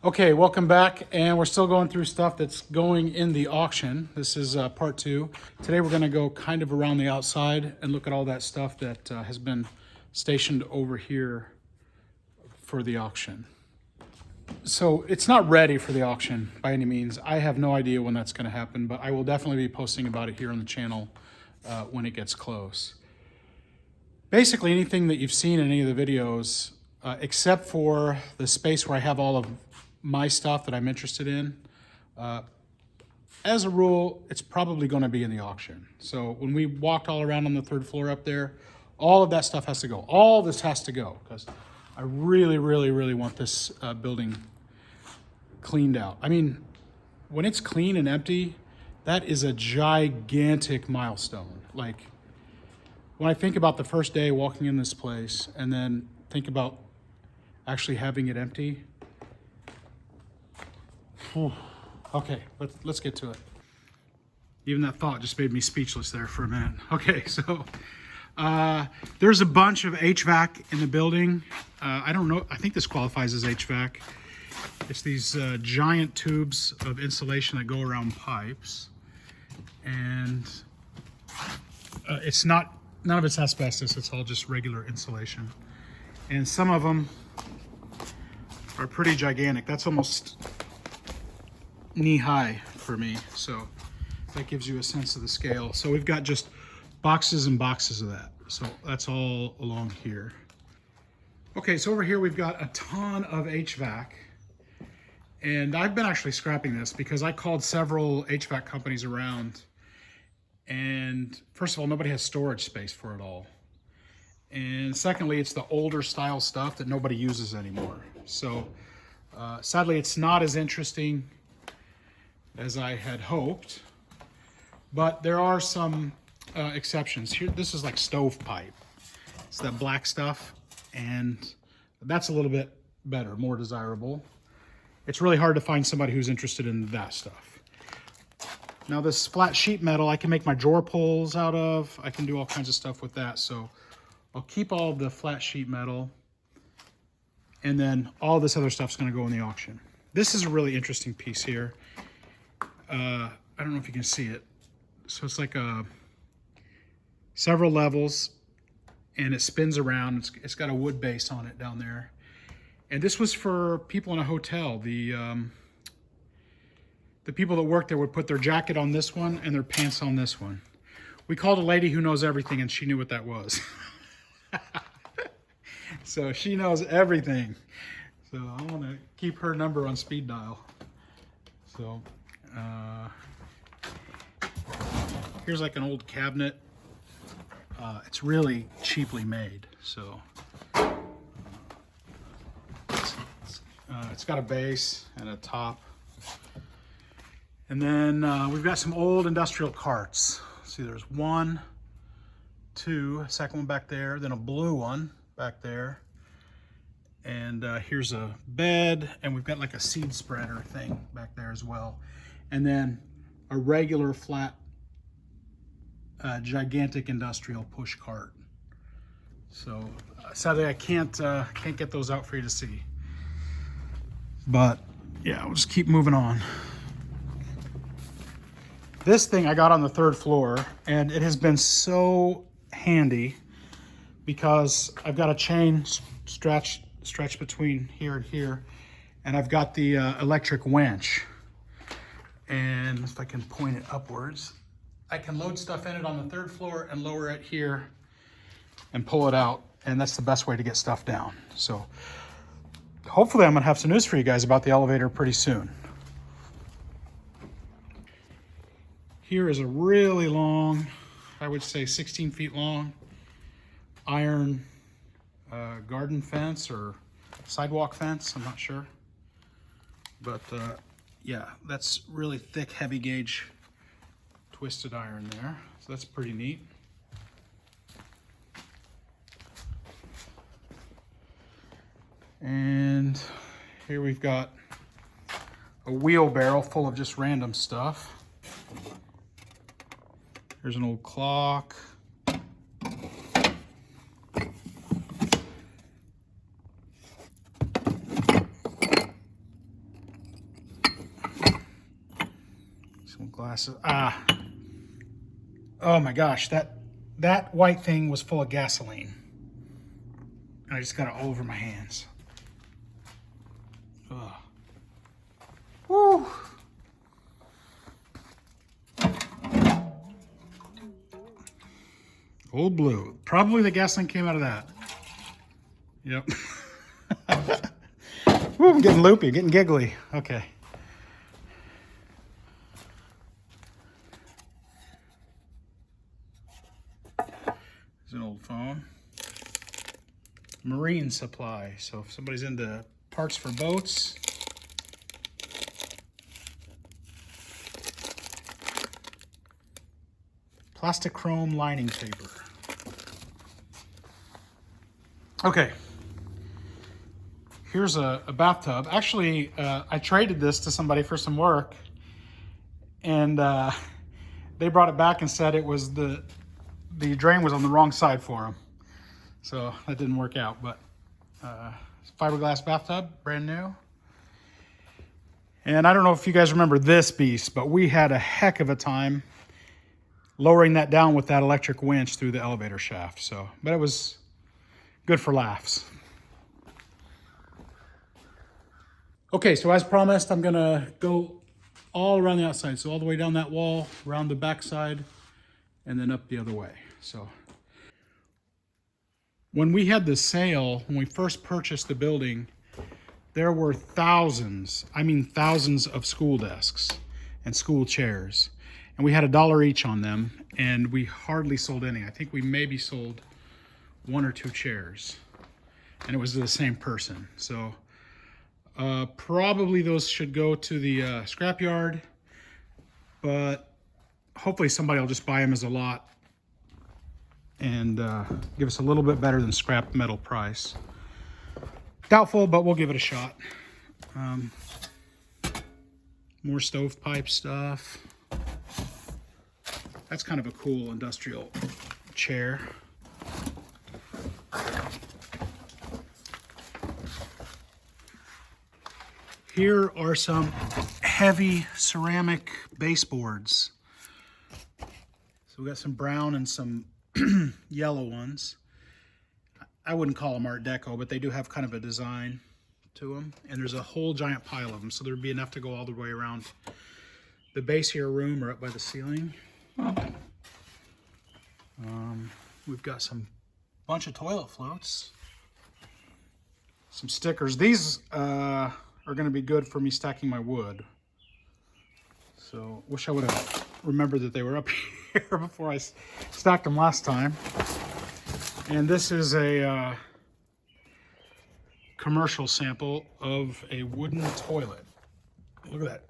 Okay, welcome back, and we're still going through stuff that's going in the auction. This is part two. Today we're going to go kind of around the outside and look at all that stuff that has been stationed over here for the auction. So it's not ready for the auction by any means. I have no idea when that's going to happen, but I will definitely be posting about it here on the channel when it gets close. Basically anything that you've seen in any of the videos, except for the space where I have all of my stuff that I'm interested in, as a rule, it's probably going to be in the auction. So when we walked all around on the third floor up there, all of that stuff has to go. All this has to go because I really, really, really want this building cleaned out. I mean, when it's clean and empty, that is a gigantic milestone. Like, when I think about the first day walking in this place and then think about actually having it empty, okay, let's get to it. Even that thought just made me speechless there for a minute. Okay, so there's a bunch of HVAC in the building. I don't know, I think this qualifies as HVAC. It's these giant tubes of insulation that go around pipes. And it's not, none of it's asbestos, it's all just regular insulation. And some of them are pretty gigantic. That's almost knee high for me, so that gives you a sense of the scale. So we've got just boxes and boxes of that, so that's all along here. Okay, so over here we've got a ton of HVAC, and I've been actually scrapping this because I called several HVAC companies around, and first of all, nobody has storage space for it all, and secondly, it's the older style stuff that nobody uses anymore. So sadly, it's not as interesting as I had hoped, but there are some exceptions. Here, this is like stovepipe. It's that black stuff, and that's a little bit better, more desirable. It's really hard to find somebody who's interested in that stuff. Now this flat sheet metal, I can make my drawer pulls out of. I can do all kinds of stuff with that, so I'll keep all the flat sheet metal, and then all this other stuff's gonna go in the auction. This is a really interesting piece here. I don't know if you can see it. So it's like several levels, and it spins around. It's got a wood base on it down there. And this was for people in a hotel. The people that worked there would put their jacket on this one and their pants on this one. We called a lady who knows everything, and she knew what that was. So she knows everything. So I want to keep her number on speed dial. So here's like an old cabinet. It's really cheaply made, so it's got a base and a top. And then we've got some old industrial carts. See, there's one, two, second one back there, then a blue one back there. And here's a bed, and we've got like a seed spreader thing back there as well. And then a regular flat, gigantic industrial push cart. So sadly I can't get those out for you to see. But yeah, we'll just keep moving on. This thing I got on the third floor, and it has been so handy because I've got a chain stretch between here and here, and I've got the electric winch. And if I can point it upwards, I can load stuff in it on the third floor and lower it here and pull it out, and that's the best way to get stuff down. So hopefully I'm gonna have some news for you guys about the elevator pretty soon. Here is a really long, I would say 16 feet long, iron garden fence or sidewalk fence, I'm not sure. But yeah, that's really thick, heavy gauge twisted iron there. So that's pretty neat. And here we've got a wheelbarrow full of just random stuff. Here's an old clock. Some glasses. Oh my gosh, that white thing was full of gasoline. And I just got it all over my hands. Ugh. Woo. Old blue. Probably the gasoline came out of that. Yep. Woo, I'm getting loopy, getting giggly. Okay. It's an old phone. Marine supply. So if somebody's into parts for boats. Plastic chrome lining paper. Okay. Here's a bathtub. Actually, I traded this to somebody for some work, and they brought it back and said it was the drain was on the wrong side for them. So that didn't work out, but fiberglass bathtub, brand new. And I don't know if you guys remember this beast, but we had a heck of a time lowering that down with that electric winch through the elevator shaft. So, but it was good for laughs. Okay, so as promised, I'm gonna go all around the outside. So all the way down that wall, around the back side, and then up the other way. So when we had the sale, when we first purchased the building, there were thousands, I mean thousands of school desks and school chairs. And we had $1 each on them, and we hardly sold any. I think we maybe sold 1 or 2 chairs, and it was the same person. So probably those should go to the scrapyard, but hopefully somebody will just buy them as a lot and give us a little bit better than scrap metal price. Doubtful, but we'll give it a shot. More stovepipe stuff. That's kind of a cool industrial chair. Here are some heavy ceramic baseboards. So we got some brown and some yellow ones. I wouldn't call them Art Deco, but they do have kind of a design to them. And there's a whole giant pile of them, so there'd be enough to go all the way around the base here room or up by the ceiling. We've got some bunch of toilet floats, some stickers. These are going to be good for me stacking my wood. So wish I would have remembered that they were up here before I stacked them last time. And this is a commercial sample of a wooden toilet. Look at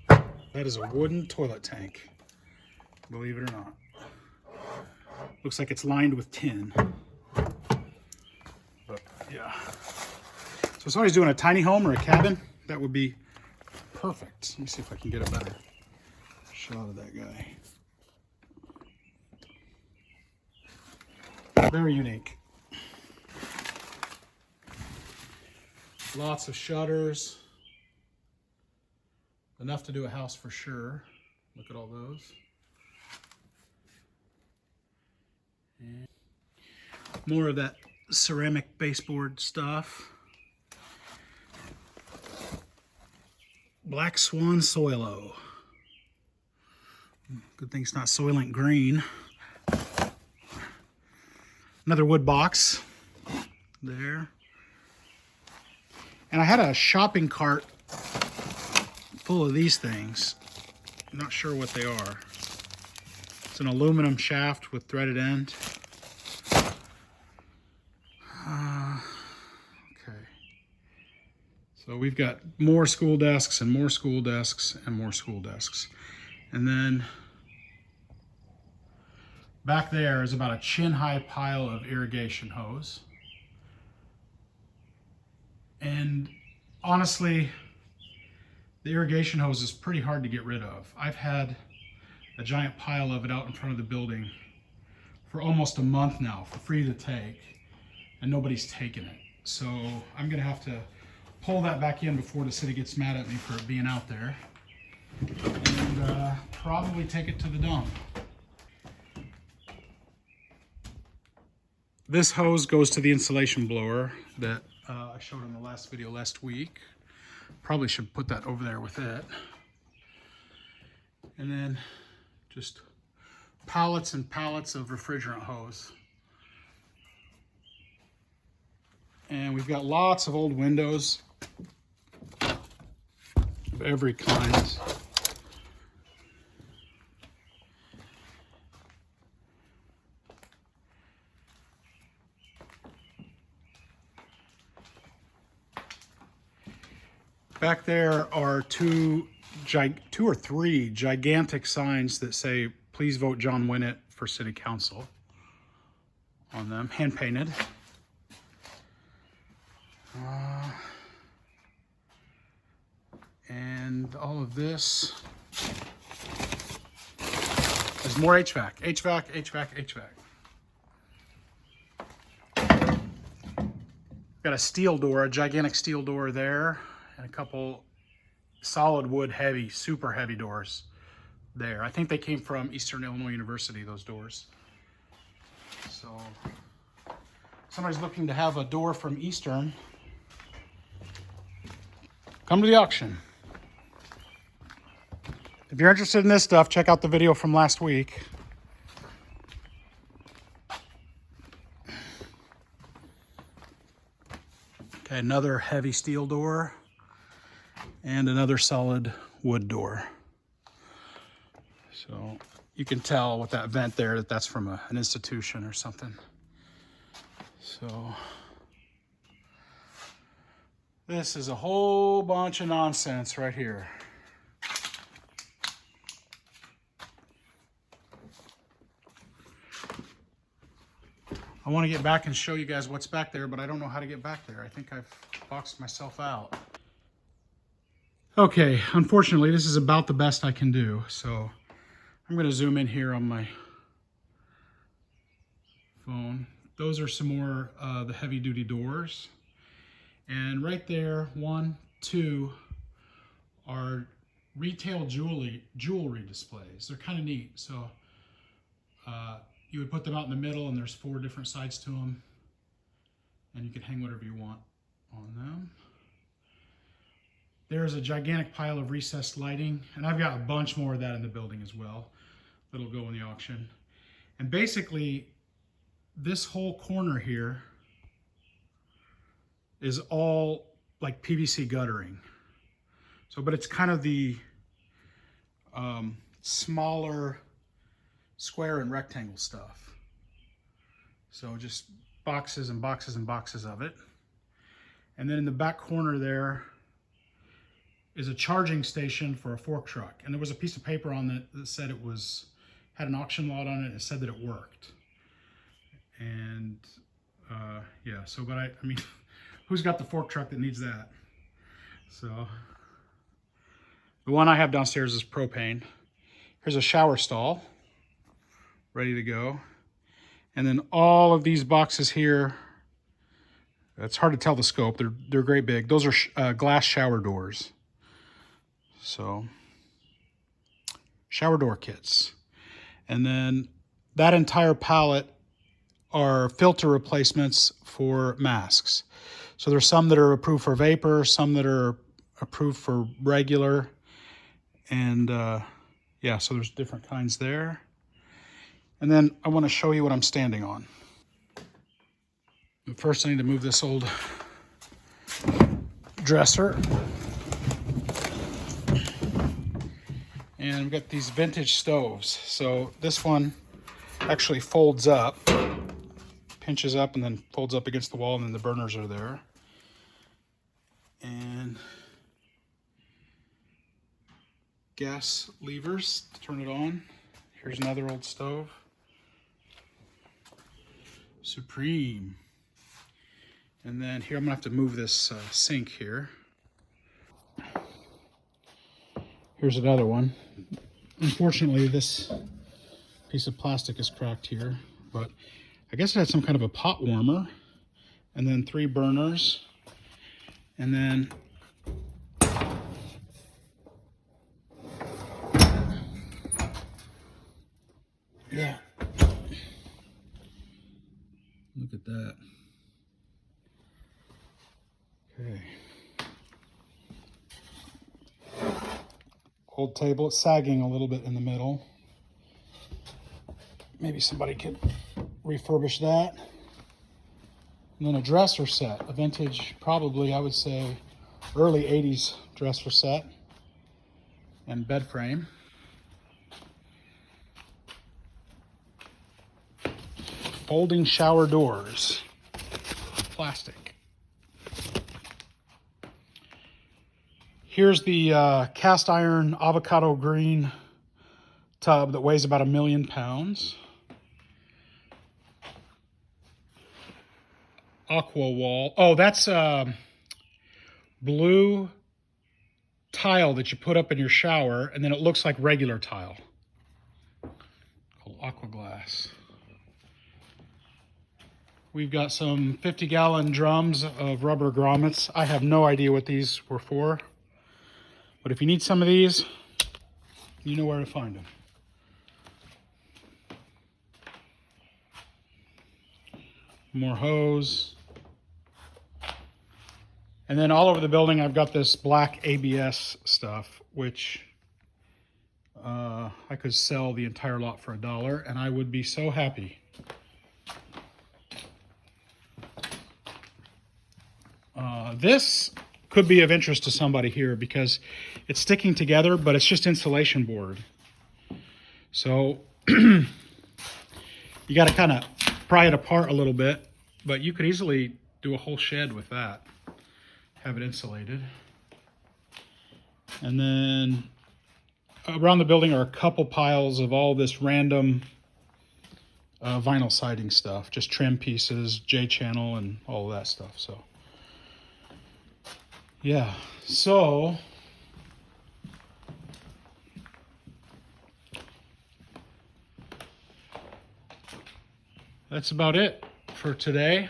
that. That is a wooden toilet tank, believe it or not. Looks like it's lined with tin. But yeah. So if somebody's doing a tiny home or a cabin, that would be perfect. Let me see if I can get a better shot of that guy. Very unique. Lots of shutters. Enough to do a house for sure. Look at all those. And more of that ceramic baseboard stuff. Black Swan Soilo. Good thing it's not Soylent Green. Another wood box there. And I had a shopping cart full of these things. I'm not sure what they are. It's an aluminum shaft with threaded end. Okay. So we've got more school desks and more school desks and more school desks. And then back there is about a chin-high pile of irrigation hose. And honestly, the irrigation hose is pretty hard to get rid of. I've had a giant pile of it out in front of the building for almost a month now, for free to take, and nobody's taken it. So I'm gonna have to pull that back in before the city gets mad at me for it being out there. probably take it to the dump. This hose goes to the insulation blower that I showed in the last video last week. Probably should put that over there with it. And then just pallets and pallets of refrigerant hose. And we've got lots of old windows of every kind. Back there are two or three gigantic signs that say, "Please vote John Winnett for City Council" on them, hand painted. And all of this is more HVAC, HVAC, HVAC, HVAC. Got a steel door, a gigantic steel door there, and a couple solid wood heavy, super heavy doors there. I think they came from Eastern Illinois University, those doors. So somebody's looking to have a door from Eastern, come to the auction. If you're interested in this stuff, check out the video from last week. Okay, another heavy steel door and another solid wood door. So you can tell with that vent there that that's from an institution or something. So this is a whole bunch of nonsense right here. I want to get back and show you guys what's back there, but I don't know how to get back there. I think I've boxed myself out. Okay, unfortunately, this is about the best I can do. So I'm going to zoom in here on my phone. Those are some more the heavy duty doors. And right there, 1, 2 are retail jewelry displays. They're kind of neat. So you would put them out in the middle, and there's 4 different sides to them, and you can hang whatever you want on them. There's a gigantic pile of recessed lighting, and I've got a bunch more of that in the building as well that'll go in the auction. And basically, this whole corner here is all like PVC guttering. So, but it's kind of the smaller square and rectangle stuff. So just boxes and boxes and boxes of it. And then in the back corner there is a charging station for a fork truck. And there was a piece of paper on that said it had an auction lot on it, and it said that it worked. And yeah, so, but I mean, who's got the fork truck that needs that? So the one I have downstairs is propane. Here's a shower stall, ready to go. And then all of these boxes here, it's hard to tell the scope. They're great big. Those are glass shower doors. So shower door kits. And then that entire pallet are filter replacements for masks. So there's some that are approved for vapor, some that are approved for regular. And yeah, so there's different kinds there. And then I want to show you what I'm standing on. First, I need to move this old dresser. And we've got these vintage stoves. So this one actually folds up, pinches up, and then folds up against the wall, and then the burners are there. And gas levers to turn it on. Here's another old stove. Supreme. And then here I'm gonna have to move this sink here. Here's another one. Unfortunately, this piece of plastic is cracked here, but I guess it had some kind of a pot warmer, and then 3 burners, and then Yeah. Look at that. Okay. Old table, it's sagging a little bit in the middle. Maybe somebody could refurbish that. And then a dresser set, a vintage, probably I would say early 80s dresser set and bed frame. Folding shower doors, plastic. Here's the cast iron avocado green tub that weighs about 1,000,000 pounds. Aqua wall. Oh, that's blue tile that you put up in your shower, and then it looks like regular tile. Called aqua glass. We've got some 50-gallon drums of rubber grommets. I have no idea what these were for, but if you need some of these, you know where to find them. More hose. And then all over the building, I've got this black ABS stuff, which I could sell the entire lot for $1, and I would be so happy. This could be of interest to somebody here because it's sticking together, but it's just insulation board. So you got to kind of pry it apart a little bit, but you could easily do a whole shed with that. Have it insulated. And then around the building are a couple piles of all this random vinyl siding stuff, just trim pieces, J-channel, and all of that stuff. So yeah, so that's about it for today.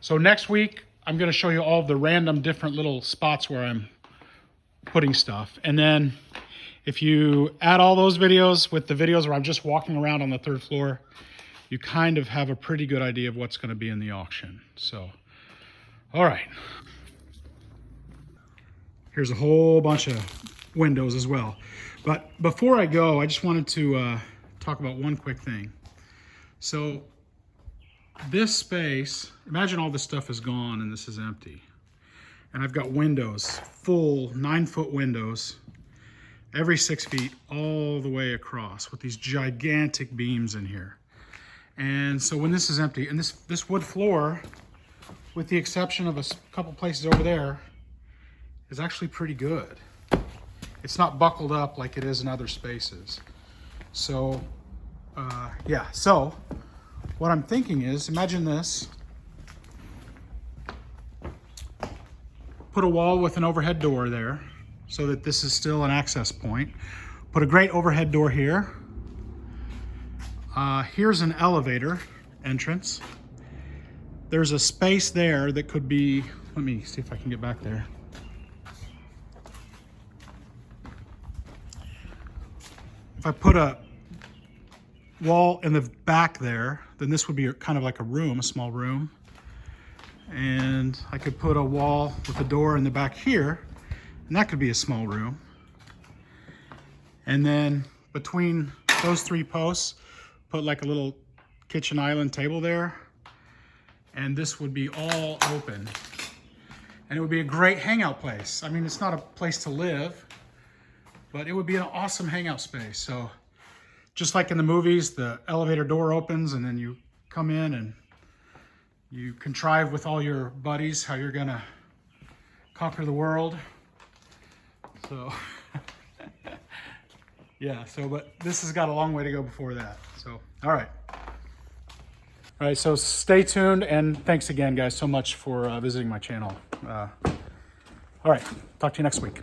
So next week, I'm going to show you all of the random different little spots where I'm putting stuff. And then if you add all those videos with the videos where I'm just walking around on the 3rd floor, you kind of have a pretty good idea of what's going to be in the auction. So, all right. Here's a whole bunch of windows as well. But before I go, I just wanted to talk about one quick thing. So this space, imagine all this stuff is gone and this is empty. And I've got windows, full 9-foot windows, every 6 feet all the way across with these gigantic beams in here. And so when this is empty, and this wood floor, with the exception of a couple places over there, is actually pretty good. It's not buckled up like it is in other spaces. So yeah, so what I'm thinking is, imagine this. Put a wall with an overhead door there so that this is still an access point. Put a great overhead door here. Here's an elevator entrance. There's a space there that could be, let me see if I can get back there. If I put a wall in the back there, then this would be kind of like a room, a small room. And I could put a wall with a door in the back here, and that could be a small room. And then between those 3 posts, put like a little kitchen island table there, and this would be all open. And it would be a great hangout place. I mean, it's not a place to live, but it would be an awesome hangout space. So just like in the movies, the elevator door opens and then you come in and you contrive with all your buddies how you're gonna conquer the world. So yeah, so but this has got a long way to go before that. So all right. All right, so stay tuned, and thanks again, guys, so much for visiting my channel. All right, talk to you next week.